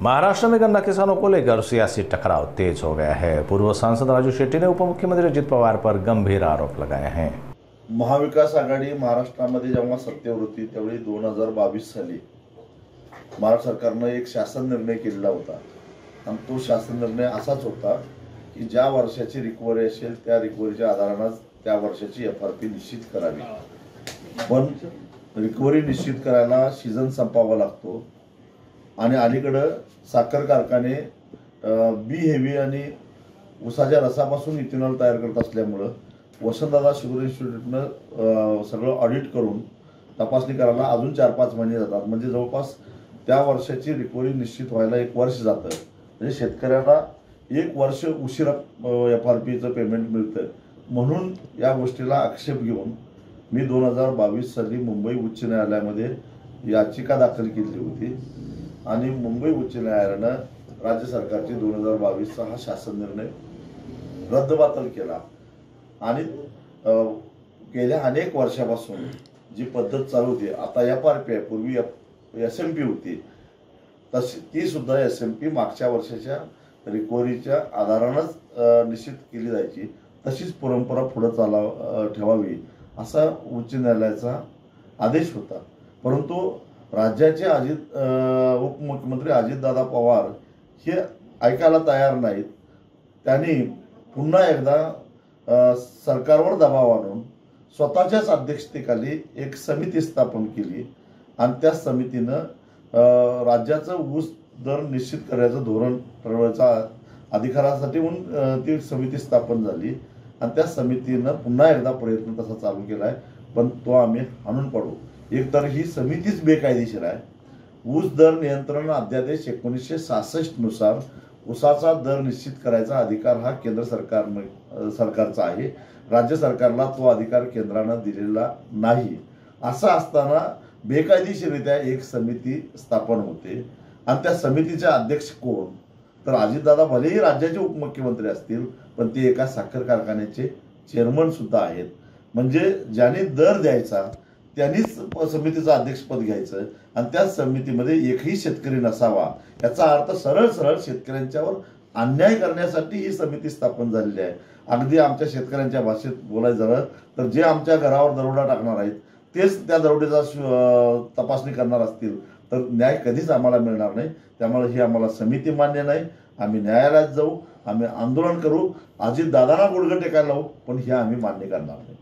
महाराष्ट्र में गन्ना किसानों को लेकर सियासी टकराव तेज हो गया है। पूर्व सांसद राजू शेट्टी ने उप मुख्यमंत्री अजित पवार पर गंभीर आरोप लगाए हैं। महाविकास आघाडी महाराष्ट्रामध्ये जेव्हा सत्तेवर होती त्यावेळी 2022 साली महाराष्ट्र सरकारने एक शासन निर्णय केलेला होता आणि तो शासन निर्णय असाच होता की ज्या वर्षाची रिकव्हरी असेल त्या रिकव्हरीच्या आधाराने त्या वर्षाची एफआरपी निश्चित करावी। पण रिकव्हरी निश्चित करायला सीजन संपावा लागतो आणि अलीकडे साखर कारखाने बी हेवी आणि ऊसाच्या रसापासून इथेनॉल तयार करत असल्यामुळे वसंतदादा शुगर इन्स्टिट्यूटने सगळं ऑडिट करून तपासणी करायला अजून 4-5 महिने जातात। म्हणजे जवळपास त्या वर्षाची रिकव्हरी निश्चित व्हायला 1 वर्ष जातं। म्हणजे शेतकऱ्यांना 1 वर्ष उशिरा एफआरपीचं पेमेंट मिळतं। म्हणून या गोष्टीला आक्षेप घेऊन मी 2022 साली मुंबई उच्च न्यायालयामध्ये याचिका दाखल केली होती आणि मुंबई उच्च न्यायालयाने राज्य सरकारची 2022चा हा शासन निर्णय रद्दबातल केला आणि गेल्या अनेक वर्षापासून जी पद्धत चालू होती, आता एफआरपी आहे, पूर्वी एसएमपी होती, तशी ती सुद्धा एसएमपी मागच्या वर्षाच्या रिकव्हरीच्या आधारानंच निश्चित केली जायची, तशीच परंपरा पुढे ठेवावी असा उच्च न्यायालयाचा आदेश होता। परंतु राज्याचे उपमुख्यमंत्री अजितदादा पवार हे ऐकायला तयार नाहीत। त्यांनी पुन्हा एकदा सरकारवर दबाव आणून स्वतःच्याच अध्यक्षतेखाली एक समिती स्थापन केली आणि त्या समितीनं राज्याचं ऊस दर निश्चित करायचं धोरण ठरवायचा अधिकारासाठी म्हणून ती समिती स्थापन झाली आणि त्या समितीनं पुन्हा एकदा प्रयत्न तसा चालू केला आहे, पण तो आम्ही हाणून पाडू। एकतर ही समितीच बेकायदेशीर आहे। ऊस दर नियंत्रण अध्यादेश 1966 नुसार ऊसाचा दर निश्चित करायचा अधिकार हा केंद्र सरकारचा आहे। राज्य सरकारला तो अधिकार केंद्राने दिलेला नाही। असं असताना बेकायदेशीररित्या एक समिती स्थापन होते आणि त्या समितीचे अध्यक्ष कोण, तर अजितदादा भलेही राज्याचे उपमुख्यमंत्री असतील पण ते एका साखर कारखान्याचे चेअरमन सुद्धा आहेत। म्हणजे ज्यांनी दर द्यायचा त्यांनीच समितीचं अध्यक्षपद घ्यायचं आणि त्या समितीमध्ये एकही शेतकरी नसावा, याचा अर्थ सरळ सरळ शेतकऱ्यांच्यावर अन्याय करण्यासाठी ही समिती स्थापन झालेली आहे। अगदी आमच्या शेतकऱ्यांच्या भाषेत बोलायचं झालं तर जे आमच्या घरावर दरोडा टाकणार आहेत तेच त्या दरोडेचा तपासणी करणार असतील तर न्याय कधीच आम्हाला मिळणार नाही। त्यामुळे ही आम्हाला समिती मान्य नाही। आम्ही न्यायालयात जाऊ, आम्ही आंदोलन करू, अजितदादांना गुडघे टेकायला लावू, पण हे आम्ही मान्य करणार नाही।